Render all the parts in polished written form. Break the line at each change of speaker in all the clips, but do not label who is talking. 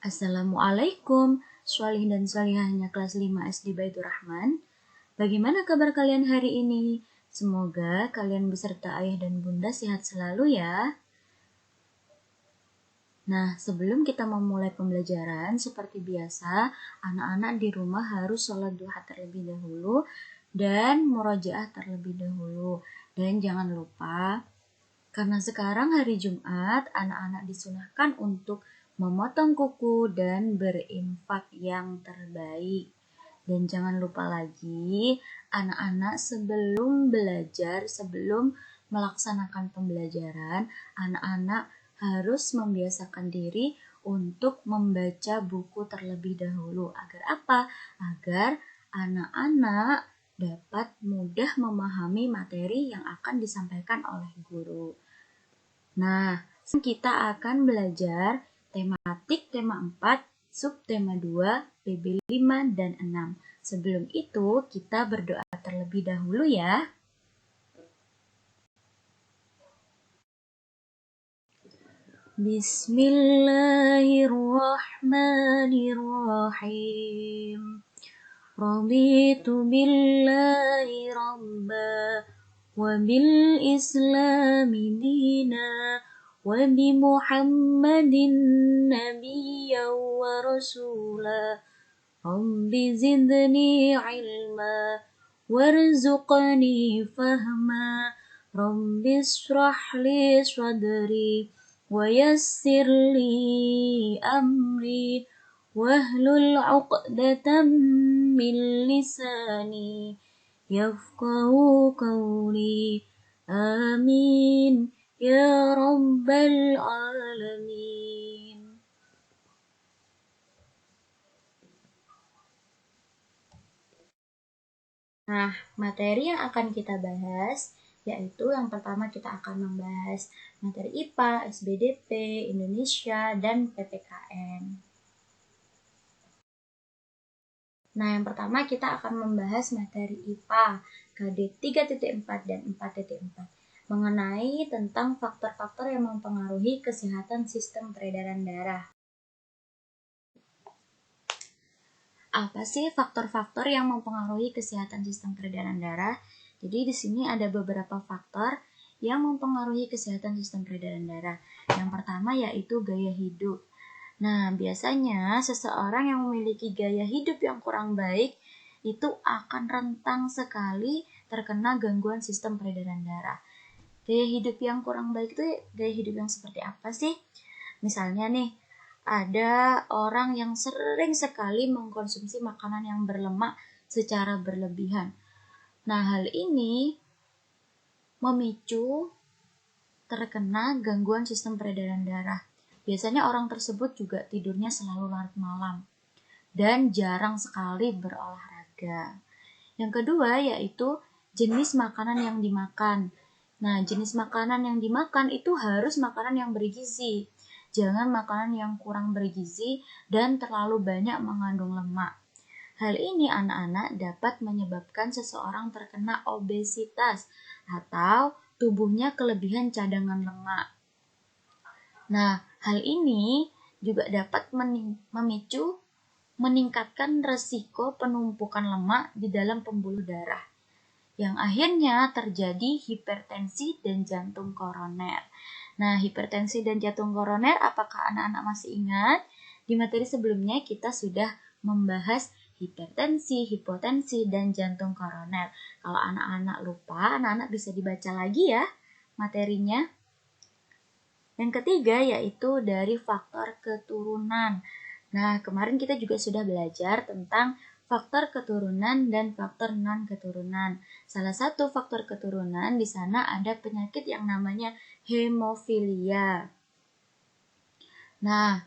Assalamualaikum, Syolihin dan Sholihahnya kelas 5 SD Baitur Rahman. Bagaimana kabar kalian hari ini? Semoga kalian beserta ayah dan bunda sehat selalu ya. Nah, sebelum kita memulai pembelajaran, seperti biasa, anak-anak di rumah harus sholat duha terlebih dahulu dan murojaah terlebih dahulu. Dan jangan lupa, karena sekarang hari Jumat, anak-anak disunahkan untuk memotong kuku dan berinfak yang terbaik. Dan jangan lupa lagi, anak-anak sebelum belajar, sebelum melaksanakan pembelajaran, anak-anak harus membiasakan diri untuk membaca buku terlebih dahulu. Agar apa? Agar anak-anak dapat mudah memahami materi yang akan disampaikan oleh guru. Nah, kita akan belajar tematik tema 4, subtema 2, PB 5 dan 6. Sebelum itu, kita berdoa terlebih dahulu ya. Bismillahirrahmanirrahim. Raditu billahi rabba wa bil islami dina wa bi Muhammadin nabiyyan wa rasula. Rabbi zidni ilma warzuqni fahma. Rabbi ishrah li sadri wa yassir li amri wahlul 'uqdatam min lisani yafqahu qawli. Amin ya rabbal alamin. Nah, materi yang akan kita bahas yaitu yang pertama kita akan membahas materi IPA, SBDP, Indonesia, dan PPKN. Nah, yang pertama kita akan membahas materi IPA, KD 3.4 dan 4.4, mengenai tentang faktor-faktor yang mempengaruhi kesehatan sistem peredaran darah. Apa sih faktor-faktor yang mempengaruhi kesehatan sistem peredaran darah? Jadi di sini ada beberapa faktor yang mempengaruhi kesehatan sistem peredaran darah. Yang pertama yaitu gaya hidup. Nah, biasanya seseorang yang memiliki gaya hidup yang kurang baik itu akan rentan sekali terkena gangguan sistem peredaran darah. Gaya hidup yang kurang baik itu gaya hidup yang seperti apa sih? Misalnya nih, ada orang yang sering sekali mengkonsumsi makanan yang berlemak secara berlebihan. Nah, hal ini memicu terkena gangguan sistem peredaran darah. Biasanya orang tersebut juga tidurnya selalu larut malam dan jarang sekali berolahraga. Yang kedua yaitu jenis makanan yang dimakan. Nah, jenis makanan yang dimakan itu harus makanan yang bergizi. Jangan makanan yang kurang bergizi dan terlalu banyak mengandung lemak. Hal ini anak-anak dapat menyebabkan seseorang terkena obesitas atau tubuhnya kelebihan cadangan lemak. Nah, hal ini juga dapat memicu meningkatkan resiko penumpukan lemak di dalam pembuluh darah, yang akhirnya terjadi hipertensi dan jantung koroner. Nah, hipertensi dan jantung koroner, apakah anak-anak masih ingat? Di materi sebelumnya kita sudah membahas hipertensi, hipotensi, dan jantung koroner. Kalau anak-anak lupa, anak-anak bisa dibaca lagi ya materinya. Yang ketiga yaitu dari faktor keturunan. Nah, kemarin kita juga sudah belajar tentang faktor keturunan dan faktor non-keturunan. Salah satu faktor keturunan di sana ada penyakit yang namanya hemofilia. Nah,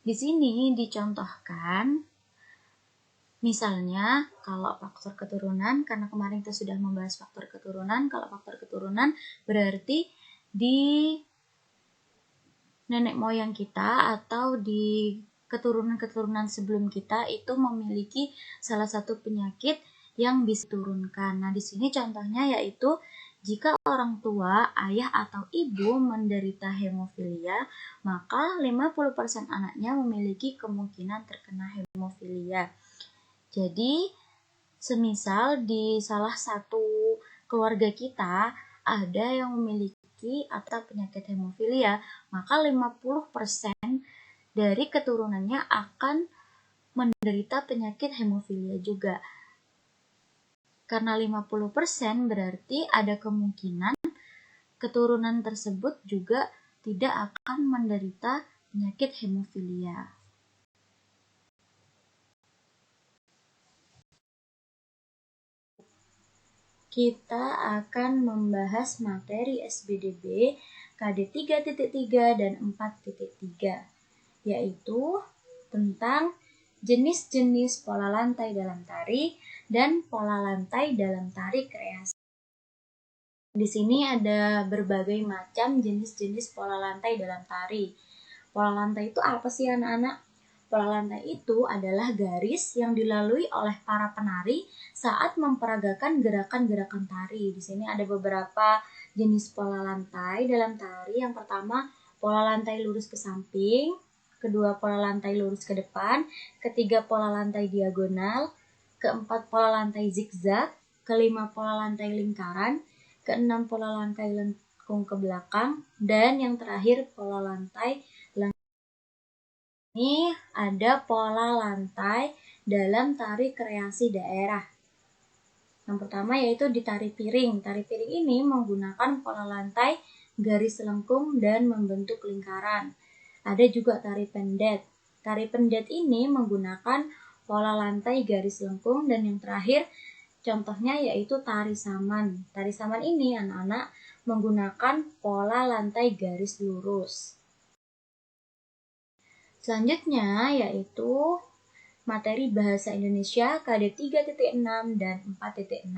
di sini dicontohkan, misalnya kalau faktor keturunan, karena kemarin kita sudah membahas faktor keturunan, kalau faktor keturunan berarti di nenek moyang kita atau di keturunan-keturunan sebelum kita itu memiliki salah satu penyakit yang bisa diturunkan. Nah, di sini contohnya yaitu Jika orang tua, ayah atau ibu menderita hemofilia, maka 50% anaknya memiliki kemungkinan terkena hemofilia. Jadi, semisal di salah satu keluarga kita ada yang memiliki atau penyakit hemofilia, maka 50% dari keturunannya akan menderita penyakit hemofilia juga. Karena 50% berarti ada kemungkinan keturunan tersebut juga tidak akan menderita penyakit hemofilia. Kita akan membahas materi SBDB KD 3.3 dan 4.3, yaitu tentang jenis-jenis pola lantai dalam tari dan pola lantai dalam tari kreasi. Di sini ada berbagai macam jenis-jenis pola lantai dalam tari. Pola lantai itu apa sih anak-anak? Pola lantai itu adalah garis yang dilalui oleh para penari saat memperagakan gerakan-gerakan tari. Di sini ada beberapa jenis pola lantai dalam tari. Yang pertama, pola lantai lurus ke samping. Kedua, pola lantai lurus ke depan. Ketiga, pola lantai diagonal. Keempat, pola lantai zigzag. Kelima, pola lantai lingkaran. Keenam, pola lantai lengkung ke belakang. Dan yang terakhir, pola lantai lengkung. Ini ada pola lantai dalam tari kreasi daerah. Yang pertama yaitu di tari piring. Tari piring ini menggunakan pola lantai garis lengkung dan membentuk lingkaran. Ada juga tari pendet. Tari pendet ini menggunakan pola lantai garis lengkung, dan yang terakhir contohnya yaitu tari saman. Tari saman ini anak-anak menggunakan pola lantai garis lurus. Selanjutnya yaitu materi Bahasa Indonesia KD 3.6 dan 4.6,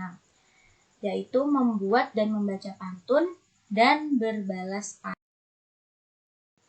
yaitu membuat dan membaca pantun dan berbalas pantun.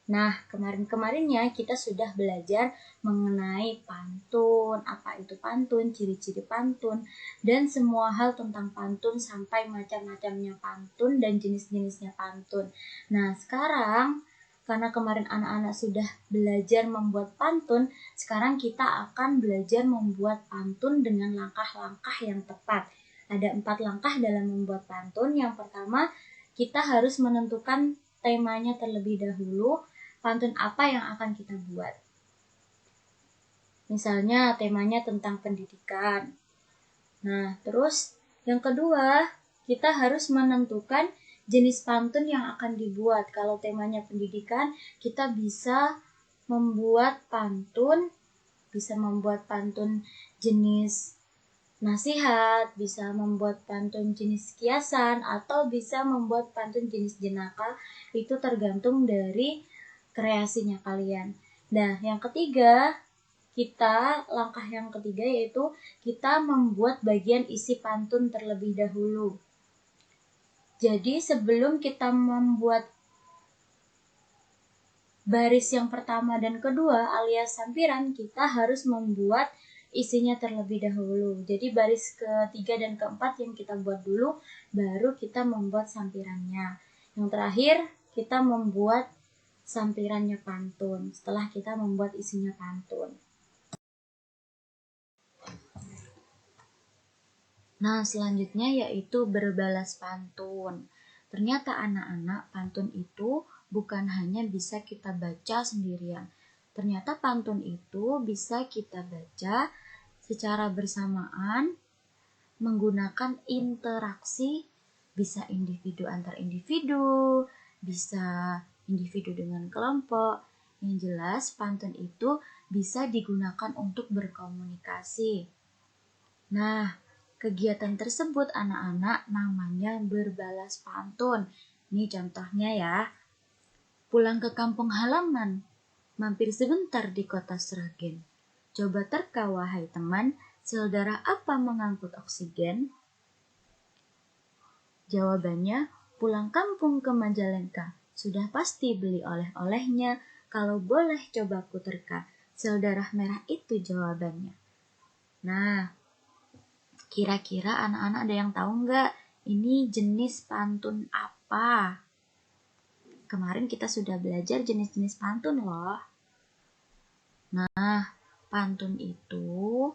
Nah, kemarin-kemarinnya kita sudah belajar mengenai pantun, apa itu pantun, ciri-ciri pantun, dan semua hal tentang pantun sampai macam-macamnya pantun dan jenis-jenisnya pantun. Nah, sekarang karena kemarin anak-anak sudah belajar membuat pantun, sekarang kita akan belajar membuat pantun dengan langkah-langkah yang tepat. Ada 4 langkah dalam membuat pantun. Yang pertama, kita harus menentukan temanya terlebih dahulu. Pantun apa yang akan kita buat? Misalnya temanya tentang pendidikan. Nah, terus yang kedua, kita harus menentukan jenis pantun yang akan dibuat. Kalau temanya pendidikan, kita bisa membuat pantun jenis nasihat, bisa membuat pantun jenis kiasan, atau bisa membuat pantun jenis jenaka. Itu tergantung dari kreasinya kalian. Nah, langkah yang ketiga yaitu kita membuat bagian isi pantun terlebih dahulu. Jadi sebelum kita membuat baris yang pertama dan kedua alias sampiran, kita harus membuat isinya terlebih dahulu. Jadi baris ketiga dan keempat yang kita buat dulu, baru kita membuat sampirannya. Yang terakhir, kita membuat sampirannya pantun setelah kita membuat isinya pantun. Nah, selanjutnya yaitu berbalas pantun. Ternyata anak-anak, pantun itu bukan hanya bisa kita baca sendirian. Ternyata pantun itu bisa kita baca secara bersamaan menggunakan interaksi, bisa individu antar individu, bisa individu dengan kelompok. Yang jelas, pantun itu bisa digunakan untuk berkomunikasi. Nah, kegiatan tersebut anak-anak namanya berbalas pantun. Ini contohnya ya. Pulang ke kampung halaman, mampir sebentar di kota Sragen. Coba terka wahai teman, sel darah apa mengangkut oksigen? Jawabannya, pulang kampung ke Majalengka. Sudah pasti beli oleh-olehnya. Kalau boleh coba ku terka, sel darah merah itu jawabannya. Nah, kira-kira anak-anak ada yang tahu nggak ini jenis pantun apa? Kemarin kita sudah belajar jenis-jenis pantun loh. Nah, pantun itu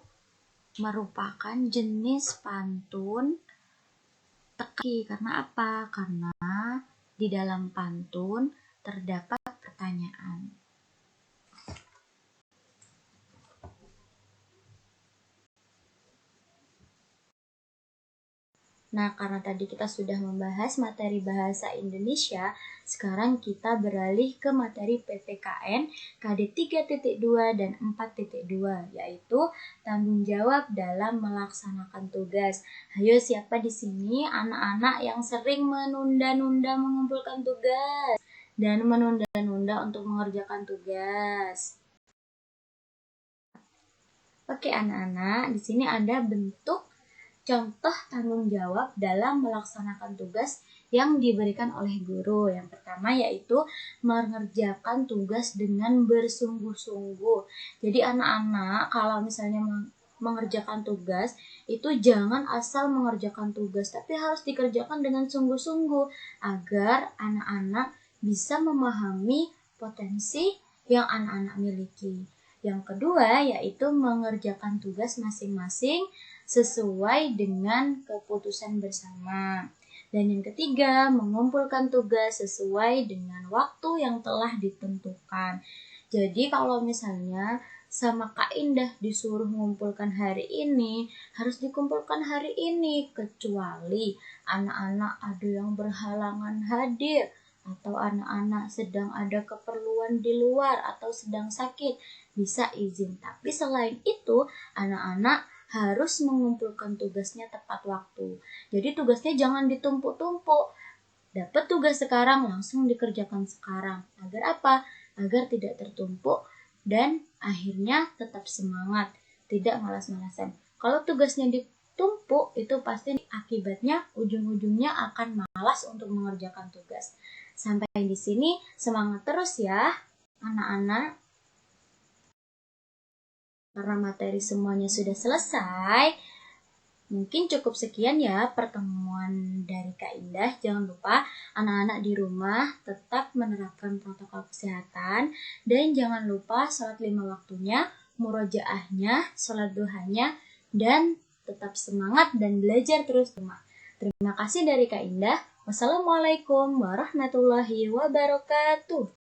merupakan jenis pantun teka-teki. Karena apa? Karena di dalam pantun terdapat pertanyaan. Nah, karena tadi kita sudah membahas materi bahasa Indonesia, sekarang kita beralih ke materi PPKN KD 3.2 dan 4.2, yaitu tanggung jawab dalam melaksanakan tugas. Ayo, siapa di sini anak-anak yang sering menunda-nunda mengumpulkan tugas dan menunda-nunda untuk mengerjakan tugas? Oke, anak-anak, di sini ada bentuk contoh tanggung jawab dalam melaksanakan tugas yang diberikan oleh guru. Yang pertama yaitu mengerjakan tugas dengan bersungguh-sungguh. Jadi anak-anak kalau misalnya mengerjakan tugas itu jangan asal mengerjakan tugas, tapi harus dikerjakan dengan sungguh-sungguh agar anak-anak bisa memahami potensi yang anak-anak miliki. Yang kedua yaitu mengerjakan tugas masing-masing sesuai dengan keputusan bersama. Dan yang ketiga, mengumpulkan tugas sesuai dengan waktu yang telah ditentukan. Jadi kalau misalnya sama Kak Indah disuruh mengumpulkan hari ini, harus dikumpulkan hari ini, kecuali anak-anak ada yang berhalangan hadir, atau anak-anak sedang ada keperluan di luar, atau sedang sakit, bisa izin. Tapi selain itu, anak-anak harus mengumpulkan tugasnya tepat waktu. Jadi tugasnya jangan ditumpuk-tumpuk. Dapat tugas sekarang, langsung dikerjakan sekarang. Agar apa? Agar tidak tertumpuk dan akhirnya tetap semangat, tidak malas-malasan. Kalau tugasnya ditumpuk, itu pasti akibatnya ujung-ujungnya akan malas untuk mengerjakan tugas. Sampai di sini semangat terus ya, anak-anak. Karena materi semuanya sudah selesai, mungkin cukup sekian ya pertemuan dari Kak Indah. Jangan lupa anak-anak di rumah tetap menerapkan protokol kesehatan. Dan jangan lupa sholat 5 waktunya, murojaahnya, sholat duhanya, dan tetap semangat dan belajar terus rumah. Terima kasih dari Kak Indah. Wassalamualaikum warahmatullahi wabarakatuh.